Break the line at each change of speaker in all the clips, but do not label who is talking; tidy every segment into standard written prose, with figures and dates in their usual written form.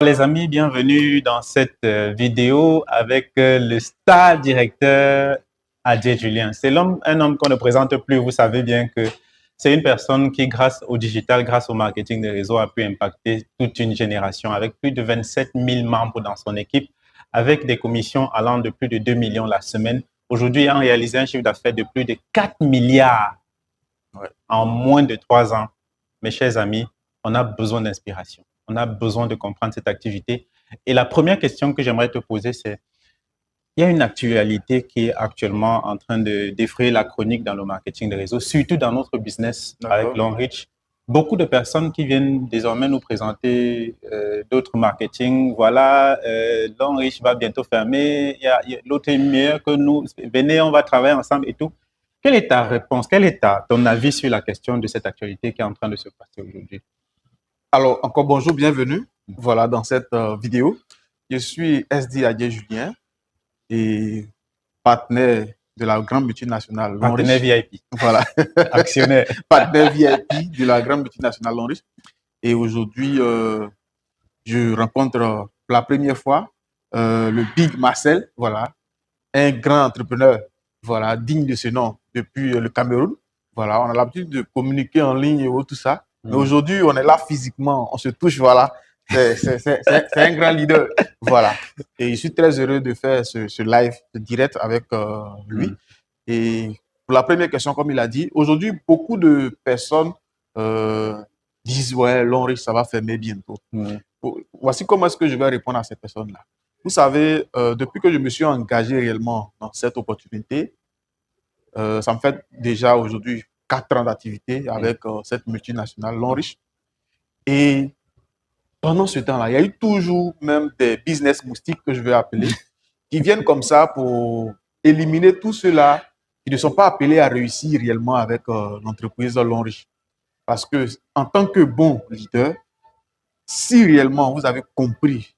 Les amis, bienvenue dans cette vidéo avec le star directeur Adjei Julien. C'est un homme qu'on ne présente plus. Vous savez bien que c'est une personne qui, grâce au digital, grâce au marketing des réseaux, a pu impacter toute une génération avec plus de 27 000 membres dans son équipe, avec des commissions allant de plus de 2 millions la semaine. Aujourd'hui, il a réalisé un chiffre d'affaires de plus de 4 milliards en moins de 3 ans. Mes chers amis, on a besoin d'inspiration. On a besoin de comprendre cette activité. Et la première question que j'aimerais te poser, c'est, il y a une actualité qui est actuellement en train de défrayer la chronique dans le marketing des réseaux, surtout dans notre business avec Longrich. Beaucoup de personnes qui viennent désormais nous présenter d'autres marketing. Voilà, Longrich va bientôt fermer, l'autre est meilleur que nous. Venez, on va travailler ensemble et tout. Quelle est ta réponse? Quel est ton avis sur la question de cette actualité qui est en train de se passer aujourd'hui?
Alors, encore bonjour, bienvenue. Voilà, dans cette vidéo. Je suis SD Adjei Julien et partenaire de la grande multinationale Longrich.
Partenaire VIP.
Voilà.
Actionnaire.
Partenaire VIP de la grande multinationale Longrich. Et aujourd'hui, je rencontre pour la première fois le Big Marcel, voilà, un grand entrepreneur, voilà, digne de ce nom depuis le Cameroun. Voilà, on a l'habitude de communiquer en ligne et tout ça. Mais aujourd'hui, on est là physiquement, on se touche, voilà. C'est un grand leader, voilà. Et je suis très heureux de faire ce live direct avec lui. Et pour la première question, comme il a dit, aujourd'hui, beaucoup de personnes disent, ouais, Longrich, ça va fermer bientôt. Voici comment est-ce que je vais répondre à ces personnes-là. Vous savez, depuis que je me suis engagé réellement dans cette opportunité, ça me fait déjà aujourd'hui 4 ans d'activité avec cette multinationale Longrich. Et pendant ce temps-là, il y a eu toujours même des business moustiques que je vais appeler, qui viennent comme ça pour éliminer tous ceux-là qui ne sont pas appelés à réussir réellement avec l'entreprise Longrich. Parce que en tant que bon leader, si réellement vous avez compris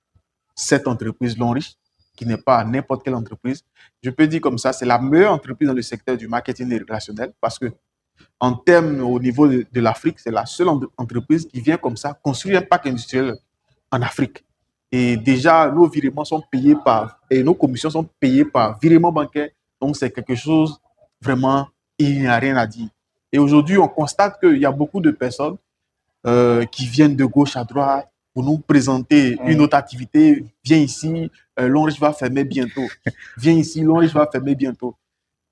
cette entreprise Longrich, qui n'est pas n'importe quelle entreprise, je peux dire comme ça, c'est la meilleure entreprise dans le secteur du marketing relationnel parce que en termes au niveau de l'Afrique, c'est la seule entreprise qui vient comme ça construire un parc industriel en Afrique. Et déjà, nos virements sont payés et nos commissions sont payées par virement bancaire. Donc, c'est quelque chose vraiment, il n'y a rien à dire. Et aujourd'hui, on constate qu'il y a beaucoup de personnes qui viennent de gauche à droite pour nous présenter une autre activité. Viens ici, Longrich va fermer bientôt. Viens ici, Longrich va fermer bientôt.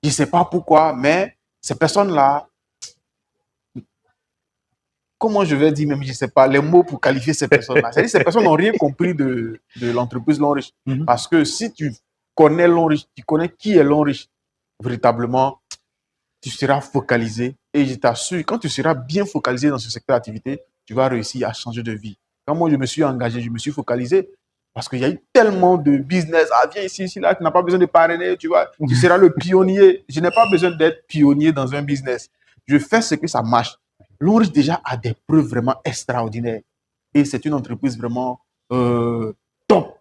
Je ne sais pas pourquoi, mais ces personnes-là, comment je vais dire même, je ne sais pas, les mots pour qualifier ces personnes-là. C'est-à-dire ces personnes n'ont rien compris de l'entreprise Longrich. Parce que si tu connais Longrich, tu connais qui est Longrich, véritablement, tu seras focalisé. Et je t'assure, quand tu seras bien focalisé dans ce secteur d'activité, tu vas réussir à changer de vie. Quand moi, je me suis engagé, je me suis focalisé parce qu'il y a eu tellement de business. Ah, viens ici, ici, là, tu n'as pas besoin de parrainer, tu vois. Tu seras le pionnier. Je n'ai pas besoin d'être pionnier dans un business. Je fais ce que ça marche. Longrich déjà a des preuves vraiment extraordinaires. Et c'est une entreprise vraiment top.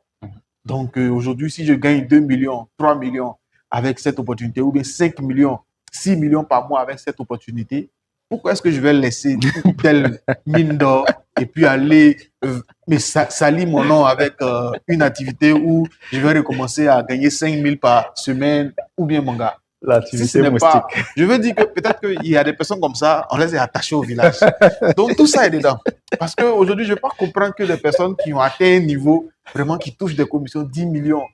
Donc aujourd'hui, si je gagne 2 millions, 3 millions avec cette opportunité, ou bien 5 millions, 6 millions par mois avec cette opportunité, pourquoi est-ce que je vais laisser telle mine d'or et puis aller salir mon nom avec une activité où je vais recommencer à gagner 5 000 par semaine ou bien mon gars?
L'activité moustique.
Je veux dire que peut-être qu'il y a des personnes comme ça, on les est attachés au village. Donc tout ça est dedans. Parce qu'aujourd'hui, je ne peux pas comprendre que des personnes qui ont atteint un niveau vraiment qui touchent des commissions 10 millions,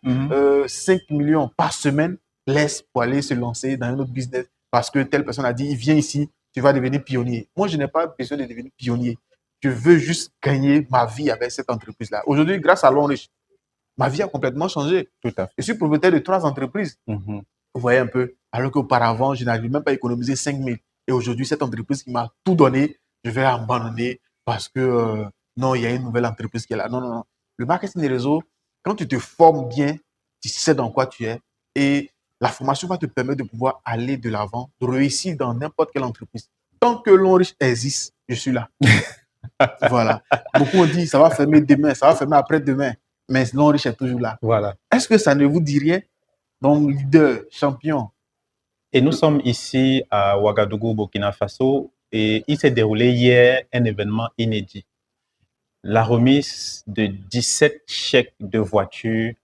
5 millions par semaine, laissent pour aller se lancer dans un autre business parce que telle personne a dit, viens ici, tu vas devenir pionnier. Moi, je n'ai pas besoin de devenir pionnier. Je veux juste gagner ma vie avec cette entreprise-là. Aujourd'hui, grâce à Longrich, ma vie a complètement changé.
Tout à fait.
Je suis propriétaire de 3 entreprises. Vous voyez un peu, alors qu'auparavant, je n'arrivais même pas à économiser 5 000. Et aujourd'hui, cette entreprise qui m'a tout donné, je vais abandonner parce que non, il y a une nouvelle entreprise qui est là. Non, non, non. Le marketing des réseaux, quand tu te formes bien, tu sais dans quoi tu es et la formation va te permettre de pouvoir aller de l'avant, de réussir dans n'importe quelle entreprise. Tant que Longrich existe, je suis là. Voilà. Beaucoup ont dit, ça va fermer demain, ça va fermer après-demain. Mais Longrich est toujours là.
Voilà.
Est-ce que ça ne vous dit rien? Donc, leader, champion.
Et nous sommes ici à Ouagadougou, Burkina Faso, et il s'est déroulé hier un événement inédit. la remise de 17 chèques de voiture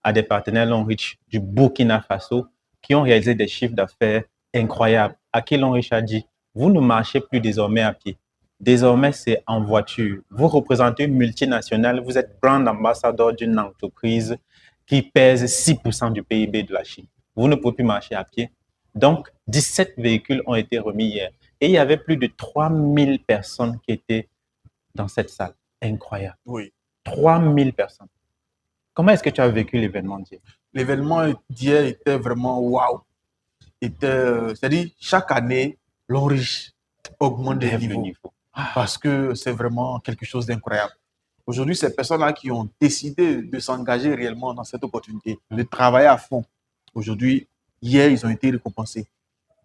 à des partenaires Longrich du Burkina Faso qui ont réalisé des chiffres d'affaires incroyables. À qui Longrich a dit, vous ne marchez plus désormais à pied. Désormais, c'est en voiture. Vous représentez une multinationale, vous êtes brand ambassadeur d'une entreprise qui pèse 6% du PIB de la Chine. Vous ne pouvez plus marcher à pied. Donc, 17 véhicules ont été remis hier. Et il y avait plus de 3000 personnes qui étaient dans cette salle. Incroyable.
Oui.
3000 personnes. Comment est-ce que tu as vécu l'événement d'hier?
L'événement d'hier était vraiment waouh. C'est-à-dire, chaque année, l'Onrich augmente des niveaux. Parce que c'est vraiment quelque chose d'incroyable. Aujourd'hui, ces personnes-là qui ont décidé de s'engager réellement dans cette opportunité, de travailler à fond, aujourd'hui, hier, ils ont été récompensés.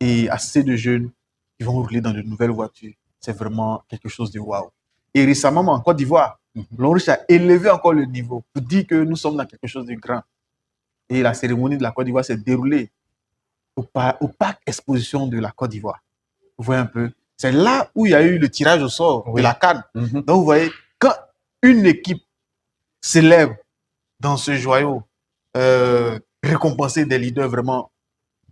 Et assez de jeunes qui vont rouler dans de nouvelles voitures. C'est vraiment quelque chose de waouh. Et récemment, en Côte d'Ivoire, l'Onrich a élevé encore le niveau pour dire que nous sommes dans quelque chose de grand. Et la cérémonie de la Côte d'Ivoire s'est déroulée au parc exposition de la Côte d'Ivoire. Vous voyez un peu, c'est là où il y a eu le tirage au sort de la CAN. Donc, vous voyez, quand une équipe s'élève dans ce joyau, récompenser des leaders vraiment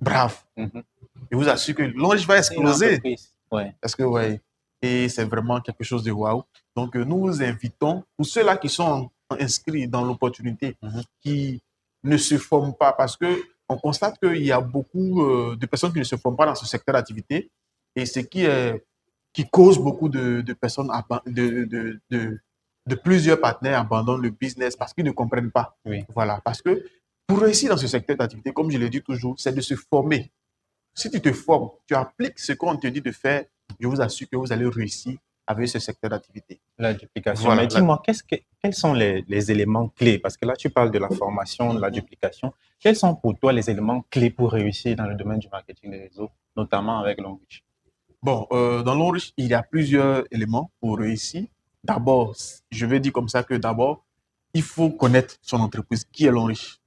braves, je vous assure que l'Onrich va exploser. Parce que, ouais, et c'est vraiment quelque chose de waouh. Donc, nous vous invitons, pour ceux-là qui sont inscrits dans l'opportunité, qui ne se forment pas, parce que on constate qu'il y a beaucoup de personnes qui ne se forment pas dans ce secteur d'activité, et ce qui cause beaucoup de personnes, de plusieurs partenaires abandonnent le business parce qu'ils ne comprennent pas. Voilà, parce que pour réussir dans ce secteur d'activité, comme je le dis toujours, c'est de se former. Si tu te formes, tu appliques ce qu'on te dit de faire, je vous assure que vous allez réussir avec ce secteur d'activité.
La duplication. Voilà. Mais dis-moi, quels sont les éléments clés? Parce que là, tu parles de la formation, de la duplication. Quels sont pour toi les éléments clés pour réussir dans le domaine du marketing des réseaux, notamment avec l'Onrich?
Bon, dans l'Onrich, il y a plusieurs éléments pour réussir. D'abord, je vais dire comme ça que d'abord, il faut connaître son entreprise. Qui est l'Onrich?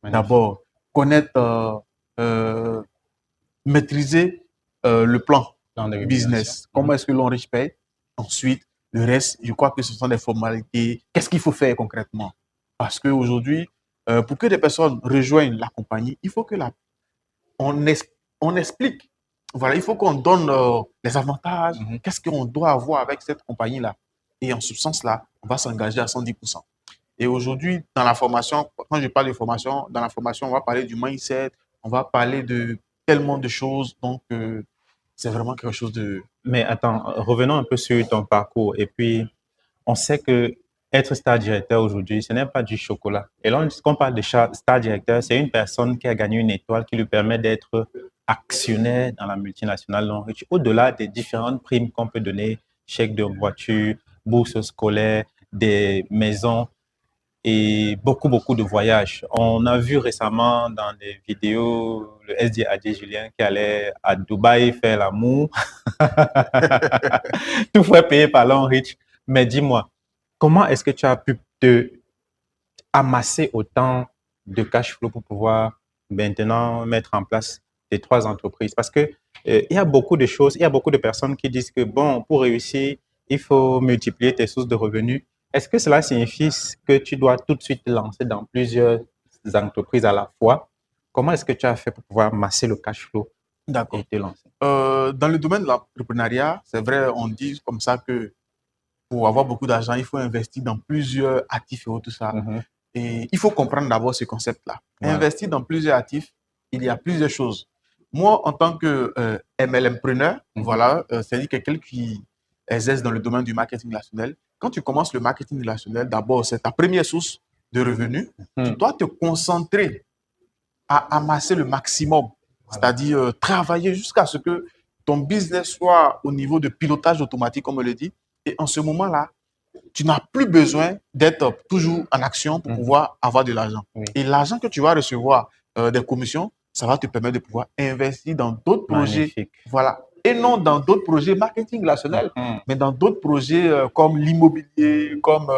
D'abord, connaître, maîtriser le plan de business. Comment est-ce que l'Onrich paye? Ensuite, le reste, je crois que ce sont des formalités. Qu'est-ce qu'il faut faire concrètement? Parce qu'aujourd'hui, pour que des personnes rejoignent la compagnie, il faut que on explique. Voilà, il faut qu'on donne les avantages. Qu'est-ce qu'on doit avoir avec cette compagnie-là? Et en ce sens-là, on va s'engager à 110%. Et aujourd'hui, dans la formation, quand je parle de formation, dans la formation, on va parler du mindset, on va parler de tellement de choses. Donc, c'est vraiment quelque chose de...
Mais attends, revenons un peu sur ton parcours. Et puis, on sait que être star directeur aujourd'hui, ce n'est pas du chocolat. Et lorsqu'on parle de star directeur, c'est une personne qui a gagné une étoile qui lui permet d'être actionnaire dans la multinationale Longrich. Au-delà des différentes primes qu'on peut donner, chèques de voiture, bourses scolaires, des maisons et beaucoup de voyages. On a vu récemment dans des vidéos le SD Adé Julien qui allait à Dubaï faire l'amour. Tout frais payé par Longrich. Mais dis-moi, comment est-ce que tu as pu te amasser autant de cash flow pour pouvoir maintenant mettre en place tes 3 entreprises? Parce que il y a beaucoup de choses, il y a beaucoup de personnes qui disent que bon, pour réussir, il faut multiplier tes sources de revenus. Est-ce que cela signifie que tu dois tout de suite te lancer dans plusieurs entreprises à la fois? Comment est-ce que tu as fait pour pouvoir masser le cash flow et te lancer?
Dans le domaine de l'entrepreneuriat, c'est vrai, on dit comme ça que pour avoir beaucoup d'argent, il faut investir dans plusieurs actifs et tout ça. Et il faut comprendre d'abord ce concept-là. Investir dans plusieurs actifs, il y a plusieurs choses. Moi, en tant que MLM-preneur, voilà, c'est-à-dire quelqu'un qui exerce dans le domaine du marketing relationnel. Quand tu commences le marketing relationnel, d'abord, c'est ta première source de revenus. Tu dois te concentrer à amasser le maximum, c'est-à-dire travailler jusqu'à ce que ton business soit au niveau de pilotage automatique, comme on le dit. Et en ce moment-là, tu n'as plus besoin d'être toujours en action pour pouvoir avoir de l'argent. Et l'argent que tu vas recevoir des commissions, ça va te permettre de pouvoir investir dans d'autres projets. Voilà. Et non dans d'autres projets marketing relationnel, mais dans d'autres projets comme l'immobilier, comme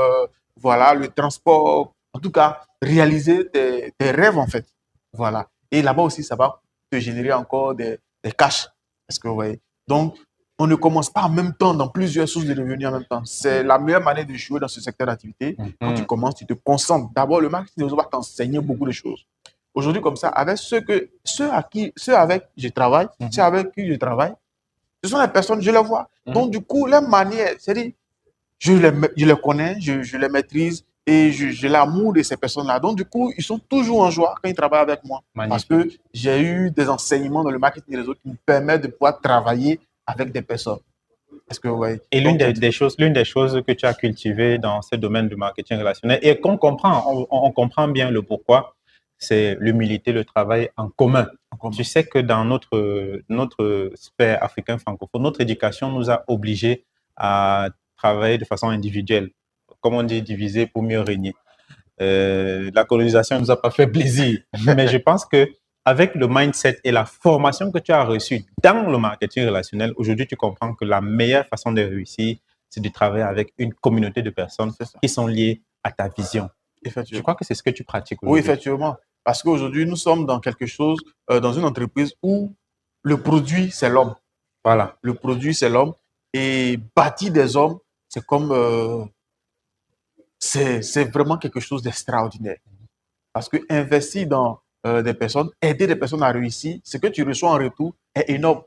voilà, le transport. En tout cas, réaliser tes rêves, en fait. Voilà. Et là-bas aussi, ça va te générer encore des cash. Est-ce que vous voyez? Donc, on ne commence pas en même temps dans plusieurs sources de revenus en même temps. C'est la meilleure manière de jouer dans ce secteur d'activité. Quand tu commences, tu te concentres. D'abord, le marketing des réseaux va t'enseigner beaucoup de choses. Aujourd'hui, comme ça, avec ceux avec qui je travaille, ceux avec qui je travaille, ce sont les personnes, je les vois. Donc, du coup, leur manière, c'est-à-dire, je les connais, je les maîtrise et j'ai l'amour de ces personnes-là. Donc, du coup, ils sont toujours en joie quand ils travaillent avec moi.
Magnifique.
Parce que j'ai eu des enseignements dans le marketing des réseaux qui me permettent de pouvoir travailler avec des personnes. Est-ce que vous voyez?
Et l'une des choses que tu as cultivées dans ce domaine du marketing relationnel et qu'on comprend, on comprend bien le pourquoi, c'est l'humilité, le travail en commun. Tu sais que dans notre sphère africain francophone, notre éducation nous a obligés à travailler de façon individuelle. Comme on dit, diviser pour mieux régner. La colonisation ne nous a pas fait plaisir. Mais je pense que avec le mindset et la formation que tu as reçue dans le marketing relationnel, aujourd'hui, tu comprends que la meilleure façon de réussir, c'est de travailler avec une communauté de personnes qui sont liées à ta vision. Je crois que c'est ce que tu pratiques aujourd'hui.
Oui, effectivement. Parce qu'aujourd'hui, nous sommes dans quelque chose, dans une entreprise où le produit, c'est l'homme.
Voilà.
Le produit, c'est l'homme. Et bâtir des hommes, c'est comme... c'est vraiment quelque chose d'extraordinaire. Parce que investir dans des personnes, aider des personnes à réussir, ce que tu reçois en retour est énorme.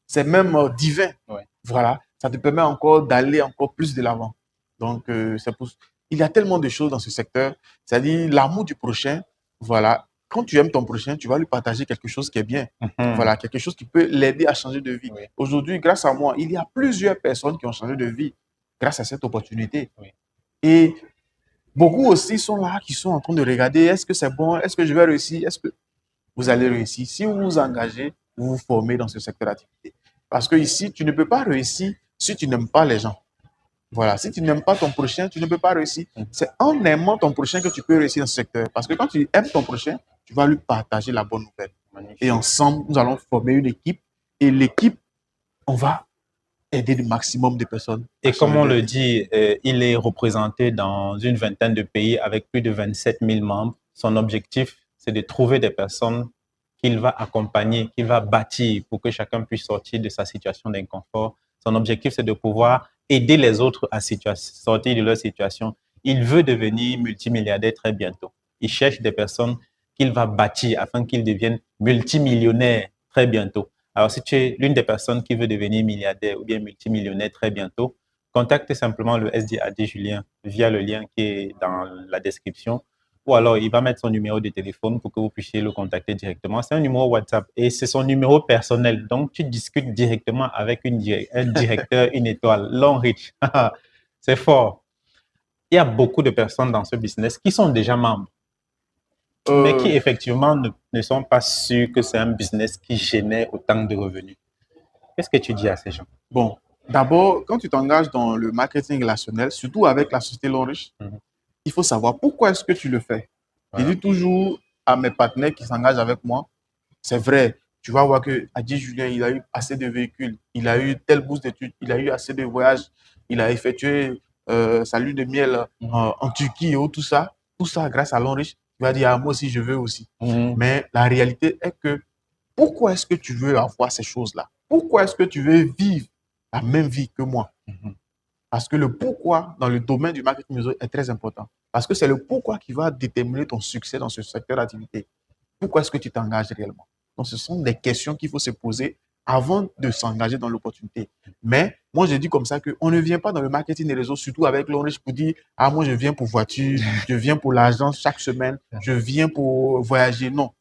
C'est même divin.
Ouais.
Voilà. Ça te permet encore d'aller encore plus de l'avant. Donc, il y a tellement de choses dans ce secteur. C'est-à-dire l'amour du prochain. Voilà. Quand tu aimes ton prochain, tu vas lui partager quelque chose qui est bien. Voilà, quelque chose qui peut l'aider à changer de vie.
Oui.
Aujourd'hui, grâce à moi, il y a plusieurs personnes qui ont changé de vie grâce à cette opportunité.
Oui.
Et beaucoup aussi sont là, qui sont en train de regarder, est-ce que c'est bon, est-ce que je vais réussir, est-ce que vous allez réussir si vous vous engagez, vous vous formez dans ce secteur d'activité. Parce que ici, tu ne peux pas réussir si tu n'aimes pas les gens. Voilà, si tu n'aimes pas ton prochain, tu ne peux pas réussir. C'est en aimant ton prochain que tu peux réussir dans ce secteur. Parce que quand tu aimes ton prochain, tu vas lui partager la bonne nouvelle.
Magnifique.
Et ensemble, nous allons former une équipe. Et l'équipe, on va aider le maximum de personnes.
Et comme on le dit, il est représenté dans une vingtaine de pays avec plus de 27 000 membres. Son objectif, c'est de trouver des personnes qu'il va accompagner, qu'il va bâtir pour que chacun puisse sortir de sa situation d'inconfort. Son objectif, c'est de pouvoir aider les autres à sortir de leur situation. Il veut devenir multimilliardaire très bientôt. Il cherche des personnes qu'il va bâtir afin qu'ils deviennent multimillionnaires très bientôt. Alors, si tu es l'une des personnes qui veut devenir milliardaire ou bien multimillionnaire très bientôt, contacte simplement le SD AD Julien via le lien qui est dans la description. Ou alors, il va mettre son numéro de téléphone pour que vous puissiez le contacter directement. C'est un numéro WhatsApp et c'est son numéro personnel. Donc, tu discutes directement avec un directeur, une étoile, long reach. C'est fort. Il y a beaucoup de personnes dans ce business qui sont déjà membres, mais qui effectivement ne sont pas sûrs que c'est un business qui génère autant de revenus. Qu'est-ce que tu dis à ces gens?
Bon, d'abord, quand tu t'engages dans le marketing relationnel, surtout avec la société Longrich, il faut savoir pourquoi est-ce que tu le fais. Voilà. Je dis toujours à mes partenaires qui s'engagent avec moi, c'est vrai, tu vas voir que Adi Julien, il a eu assez de véhicules, il a eu telle bourse d'études, il a eu assez de voyages, il a effectué sa lune de miel en Turquie et tout ça grâce à Longrich. Tu vas dire, ah, moi aussi, je veux aussi. Mais la réalité est que pourquoi est-ce que tu veux avoir ces choses-là? Pourquoi est-ce que tu veux vivre la même vie que moi? Parce que le pourquoi dans le domaine du marketing est très important. Parce que c'est le pourquoi qui va déterminer ton succès dans ce secteur d'activité. Pourquoi est-ce que tu t'engages réellement? Donc, ce sont des questions qu'il faut se poser avant de s'engager dans l'opportunité. Mais moi, je dis comme ça qu'on ne vient pas dans le marketing des réseaux, surtout avec Longrich, pour dire « Ah, moi, je viens pour voiture, je viens pour l'argent chaque semaine, je viens pour voyager. » Non,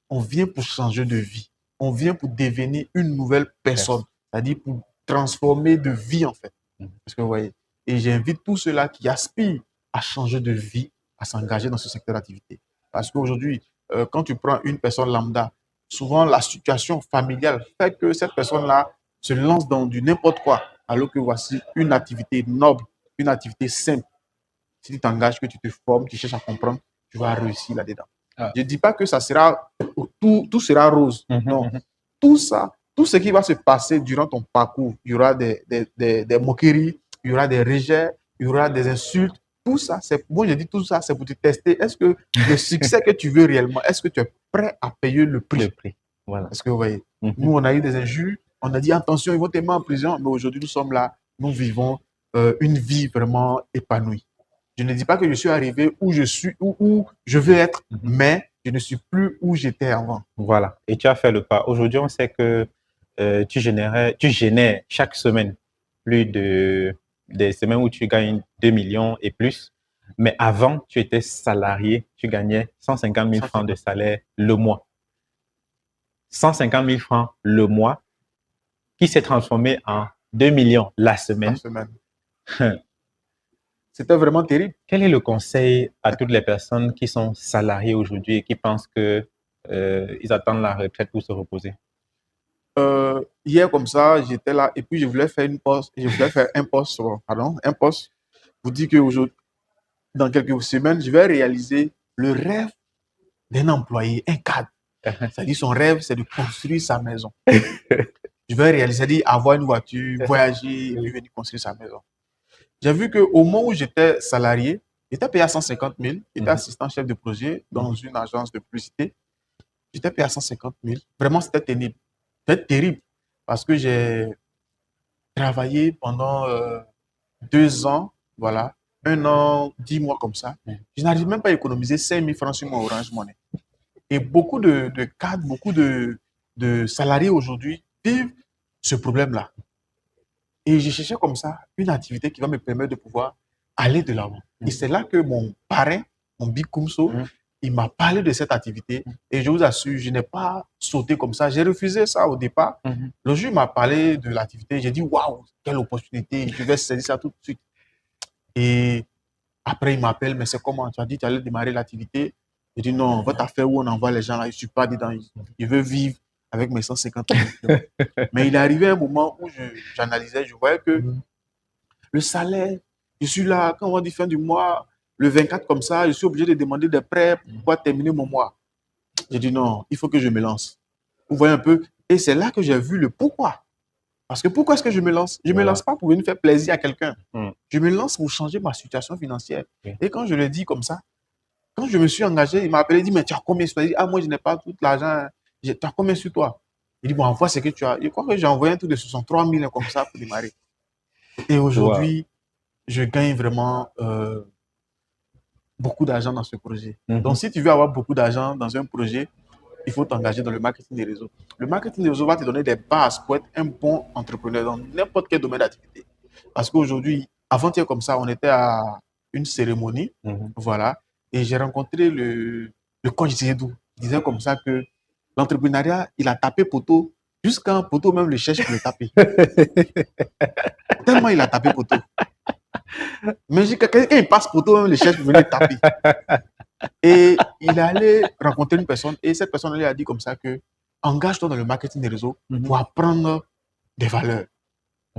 on vient pour changer de vie. On vient pour devenir une nouvelle personne. C'est-à-dire pour transformer de vie, en fait. Parce que vous voyez, et j'invite tous ceux-là qui aspirent à changer de vie, à s'engager dans ce secteur d'activité. Parce qu'aujourd'hui, quand tu prends une personne lambda, souvent la situation familiale fait que cette personne-là se lance dans du n'importe quoi, alors que voici une activité noble, une activité simple. Si tu t'engages, que tu te formes, tu cherches à comprendre, tu vas réussir là-dedans. Je ne dis pas que ça sera, tout sera rose. Non. Tout ça, tout ce qui va se passer durant ton parcours, il y aura des moqueries, il y aura des rejets, il y aura des insultes. Tout ça, moi je dis tout ça, c'est pour te tester. Est-ce que le succès que tu veux réellement, est-ce que tu es prêt à payer le prix?
Le prix, voilà.
Est-ce que vous voyez? Nous, on a eu des injures, On a dit attention, ils vont te mettre en prison. Mais aujourd'hui, nous sommes là, nous vivons une vie vraiment épanouie. Je ne dis pas que je suis arrivé où je suis, où je veux être, mais je ne suis plus où j'étais avant.
Voilà. Et tu as fait le pas. Aujourd'hui, on sait que tu génères chaque semaine plus de des semaines où tu gagnes 2 millions et plus. Mais avant, tu étais salarié, tu gagnais 150 000 francs de salaire le mois. 150 000 francs le mois qui s'est transformé en 2 millions la semaine.
C'était vraiment terrible.
Quel est le conseil à toutes les personnes qui sont salariées aujourd'hui et qui pensent que ils attendent la retraite pour se reposer?
Hier, comme ça, j'étais là et puis je voulais faire un post pour dire que aujourd'hui, dans quelques semaines, je vais réaliser le rêve d'un employé, un cadre. C'est-à-dire son rêve, c'est de construire sa maison. Je vais réaliser, c'est-à-dire avoir une voiture, voyager et puis venir construire sa maison. J'ai vu qu'au moment où j'étais salarié, j'étais payé à 150 000, j'étais assistant chef de projet dans une agence de publicité. J'étais payé à 150 000. Vraiment, c'était terrible. C'était terrible parce que j'ai travaillé pendant 2 ans, voilà, 1 an, 10 mois comme ça. Je n'arrive même pas à économiser 5 000 francs sur mon Orange Money. Et beaucoup de cadres, beaucoup de salariés aujourd'hui vivent ce problème-là. Et je cherchais comme ça une activité qui va me permettre de pouvoir aller de l'avant. Et c'est là que mon parrain, mon Big Kumso, il m'a parlé de cette activité. Et je vous assure, je n'ai pas sauté comme ça. J'ai refusé ça au départ. Le jour où il m'a parlé de l'activité, j'ai dit waouh, quelle opportunité, je vais saisir ça tout de suite. Et après, il m'appelle, mais c'est comment? Tu as dit que tu allais démarrer l'activité. J'ai dit non, votre affaire où on envoie les gens là, je ne suis pas dedans. Je veux vivre avec mes 150 000. Mais il est arrivé un moment où j'analysais, je voyais que le salaire, je suis là, quand on va dire fin du mois, le 24 comme ça, je suis obligé de demander des prêts pour pouvoir terminer mon mois. J'ai dit non, il faut que je me lance. Vous voyez un peu? Et c'est là que j'ai vu le pourquoi. Parce que pourquoi est-ce que je me lance? Je ne me lance pas pour venir faire plaisir à quelqu'un. Je me lance pour changer ma situation financière. Et quand je le dis comme ça, quand je me suis engagé, il m'a appelé, il dit, mais tu as combien sur toi? Il dit, ah, moi, je n'ai pas tout l'argent. Tu as combien sur toi? Il dit, bon, envoie ce que tu as. Je crois que j'ai envoyé un truc de 63 000 comme ça pour démarrer. Et aujourd'hui, je gagne vraiment beaucoup d'argent dans ce projet. Donc, si tu veux avoir beaucoup d'argent dans un projet, il faut t'engager dans le marketing des réseaux. Le marketing des réseaux va te donner des bases pour être un bon entrepreneur dans n'importe quel domaine d'activité. Parce qu'aujourd'hui, avant-hier comme ça, on était à une cérémonie, voilà, et j'ai rencontré le coach Zédou. Il disait comme ça que l'entrepreneuriat, il a tapé poteau, jusqu'à poteau même le cherche pour le taper. Tellement il a tapé poteau. Mais quand il passe poteau, même le cherche pour venir taper. Et il allait rencontrer une personne et cette personne lui a dit comme ça que engage-toi dans le marketing des réseaux pour apprendre des valeurs.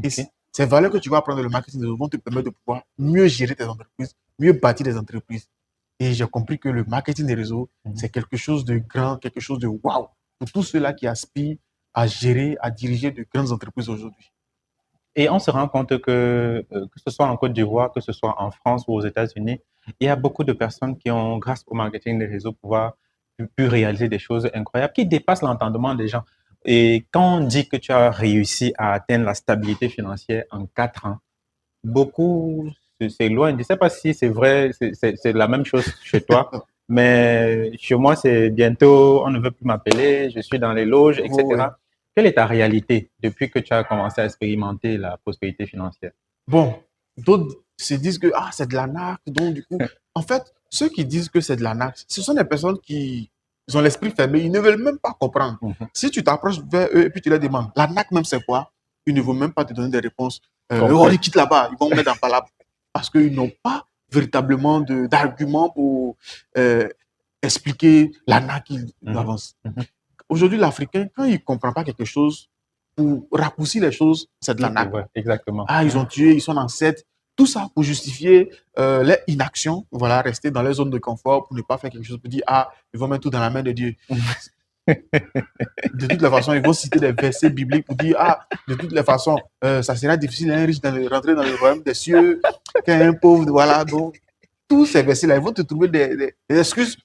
Et ces valeurs que tu vas apprendre dans le marketing des réseaux vont te permettre de pouvoir mieux gérer tes entreprises, mieux bâtir des entreprises. Et j'ai compris que le marketing des réseaux, c'est quelque chose de grand, quelque chose de waouh pour tous ceux-là qui aspirent à gérer, à diriger de grandes entreprises aujourd'hui.
Et on se rend compte que ce soit en Côte d'Ivoire, que ce soit en France ou aux États-Unis, il y a beaucoup de personnes qui ont, grâce au marketing des réseaux, pu réaliser des choses incroyables qui dépassent l'entendement des gens. Et quand on dit que tu as réussi à atteindre la stabilité financière en 4 ans, beaucoup s'éloignent. Je ne sais pas si c'est vrai, c'est la même chose chez toi, mais chez moi, c'est bientôt, on ne veut plus m'appeler, je suis dans les loges, etc.
Oui.
Quelle est ta réalité depuis que tu as commencé à expérimenter la prospérité financière?
Bon, d'autres se disent que c'est de l'arnaque. Donc, du coup, en fait, ceux qui disent que c'est de l'arnaque, ce sont des personnes qui ont l'esprit fermé. Ils ne veulent même pas comprendre. Si tu t'approches vers eux et puis tu leur demandes, l'arnaque même, c'est quoi? Ils ne vont même pas te donner des réponses. Ils quittent là-bas, ils vont mettre en palabre. Parce qu'ils n'ont pas véritablement d'arguments pour expliquer l'arnaque qu'ils avancent. Aujourd'hui, l'Africain, quand il ne comprend pas quelque chose, pour raccourcir les choses, c'est de l'arnaque.
Ouais, exactement.
Ils ont tué, ils sont enceintes. Tout ça pour justifier leur inaction, voilà, rester dans les zones de confort pour ne pas faire quelque chose, pour dire, ils vont mettre tout dans la main de Dieu. De toutes les façons, ils vont citer des versets bibliques pour dire, de toutes les façons, ça sera difficile à un riche de rentrer dans le royaume des cieux, qu'un pauvre, voilà. Donc, tous ces versets-là, ils vont te trouver des excuses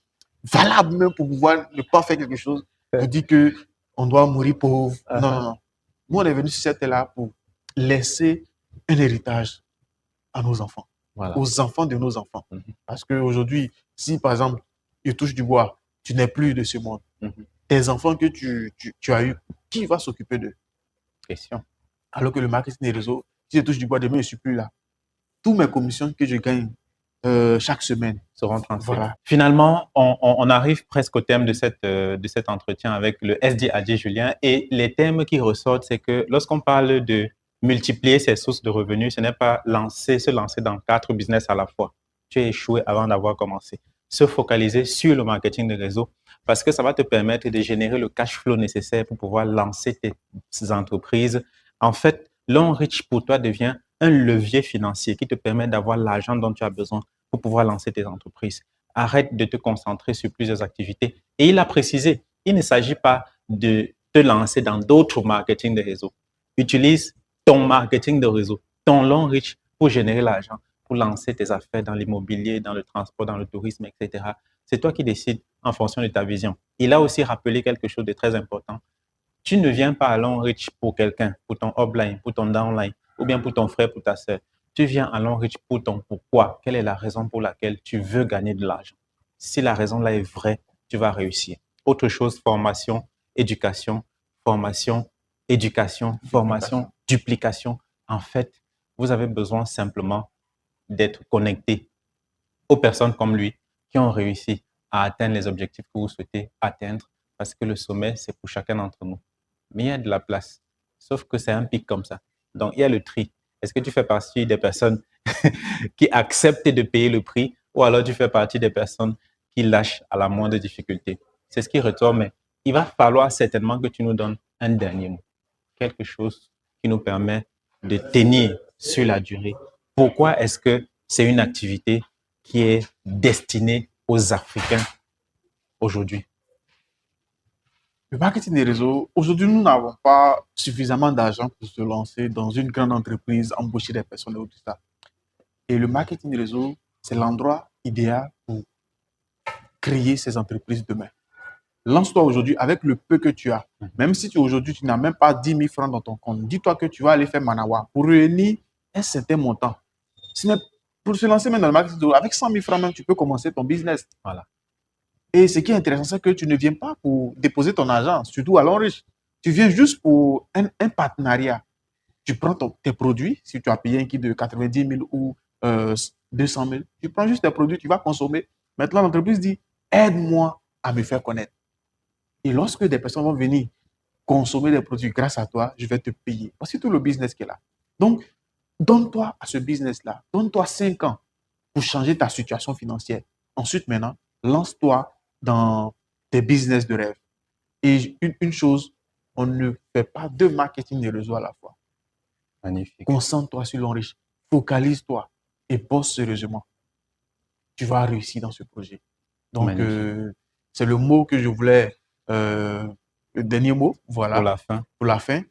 valables même pour pouvoir ne pas faire quelque chose, pour dire qu'on doit mourir pauvre. Non, non, non. Nous, on est venu sur cette terre-là pour laisser un héritage à nos enfants,
Voilà.
aux enfants de nos enfants. Parce qu'aujourd'hui, si par exemple, je touche du bois, tu n'es plus de ce monde, tes enfants que tu as eus, qui va s'occuper d'eux?
Question.
Alors que le marketing des réseaux, si je touche du bois, demain, je ne suis plus là. Toutes mes commissions que je gagne chaque semaine
seront transférées.
Voilà.
Finalement, on arrive presque au terme de cet entretien avec le SD Adjé Julien. Et les thèmes qui ressortent, c'est que lorsqu'on parle de multiplier ses sources de revenus, ce n'est pas se lancer dans 4 business à la fois. Tu as échoué avant d'avoir commencé. Se focaliser sur le marketing de réseau parce que ça va te permettre de générer le cash flow nécessaire pour pouvoir lancer tes entreprises. En fait, l'Onrich pour toi devient un levier financier qui te permet d'avoir l'argent dont tu as besoin pour pouvoir lancer tes entreprises. Arrête de te concentrer sur plusieurs activités. Et il a précisé, il ne s'agit pas de te lancer dans d'autres marketing de réseau. Utilise ton marketing de réseau, ton long reach pour générer l'argent, pour lancer tes affaires dans l'immobilier, dans le transport, dans le tourisme, etc. C'est toi qui décides en fonction de ta vision. Il a aussi rappelé quelque chose de très important. Tu ne viens pas à long reach pour quelqu'un, pour ton upline, pour ton downline, ou bien pour ton frère, pour ta soeur. Tu viens à long reach pour ton pourquoi. Quelle est la raison pour laquelle tu veux gagner de l'argent? Si la raison là est vraie, tu vas réussir. Autre chose, formation, éducation, formation, éducation, formation, duplication. En fait, vous avez besoin simplement d'être connecté aux personnes comme lui qui ont réussi à atteindre les objectifs que vous souhaitez atteindre parce que le sommet, c'est pour chacun d'entre nous. Mais il y a de la place, sauf que c'est un pic comme ça. Donc, il y a le tri. Est-ce que tu fais partie des personnes qui acceptent de payer le prix ou alors tu fais partie des personnes qui lâchent à la moindre difficulté? C'est ce qui retourne, mais il va falloir certainement que tu nous donnes un dernier mot. Quelque chose qui nous permet de tenir sur la durée. Pourquoi est-ce que c'est une activité qui est destinée aux Africains aujourd'hui?
Le marketing des réseaux, aujourd'hui, nous n'avons pas suffisamment d'argent pour se lancer dans une grande entreprise, embaucher des personnes et tout ça. Et le marketing des réseaux, c'est l'endroit idéal pour créer ces entreprises demain. Lance-toi aujourd'hui avec le peu que tu as. Même si aujourd'hui, tu n'as même pas 10 000 francs dans ton compte, dis-toi que tu vas aller faire Manawa pour réunir un certain montant. Pour se lancer même dans le marketing des réseaux, avec 100 000 francs même, tu peux commencer ton business.
Voilà.
Et ce qui est intéressant, c'est que tu ne viens pas pour déposer ton argent, surtout à l'enrichissement. Tu viens juste pour un partenariat. Tu prends tes produits, si tu as payé un kit de 90 000 ou 200 000, tu prends juste tes produits, tu vas consommer. Maintenant, l'entreprise dit, aide-moi à me faire connaître. Et lorsque des personnes vont venir consommer des produits grâce à toi, je vais te payer. Voici tout le business qui est là. Donc, donne-toi à ce business-là. Donne-toi 5 ans pour changer ta situation financière. Ensuite, maintenant, lance-toi dans tes business de rêve. Et une chose, on ne fait pas deux marketing de réseau à la fois.
Magnifique.
Concentre-toi sur l'enrichissement. Focalise-toi et bosse sérieusement. Tu vas réussir dans ce projet. Donc, c'est le mot que je voulais, le dernier mot, voilà.
Pour la fin.
Pour la fin.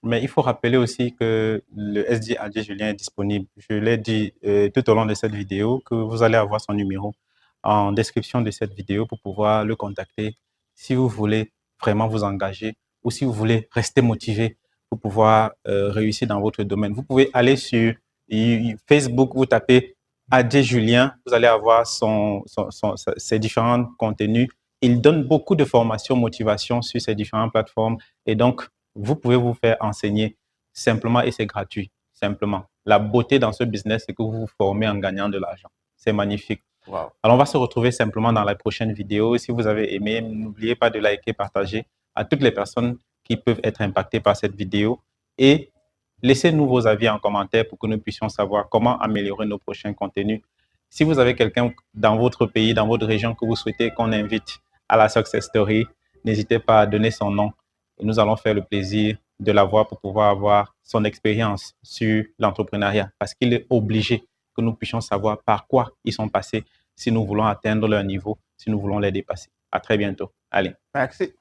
Mais il faut rappeler aussi que le SD Adjé Julien est disponible. Je l'ai dit tout au long de cette vidéo que vous allez avoir son numéro en description de cette vidéo pour pouvoir le contacter si vous voulez vraiment vous engager ou si vous voulez rester motivé pour pouvoir réussir dans votre domaine. Vous pouvez aller sur Facebook, vous tapez Adjé Julien, vous allez avoir ses différents contenus. Il donne beaucoup de formations, motivation sur ces différentes plateformes et donc, vous pouvez vous faire enseigner simplement et c'est gratuit, simplement. La beauté dans ce business, c'est que vous vous formez en gagnant de l'argent. C'est magnifique.
Wow.
Alors, on va se retrouver simplement dans la prochaine vidéo. Si vous avez aimé, n'oubliez pas de liker, partager à toutes les personnes qui peuvent être impactées par cette vidéo et laissez-nous vos avis en commentaire pour que nous puissions savoir comment améliorer nos prochains contenus. Si vous avez quelqu'un dans votre pays, dans votre région que vous souhaitez qu'on invite à la Success Story, n'hésitez pas à donner son nom. Et nous allons faire le plaisir de l'avoir pour pouvoir avoir son expérience sur l'entrepreneuriat parce qu'il est obligé que nous puissions savoir par quoi ils sont passés si nous voulons atteindre leur niveau, si nous voulons les dépasser. À très bientôt. Allez.
Merci.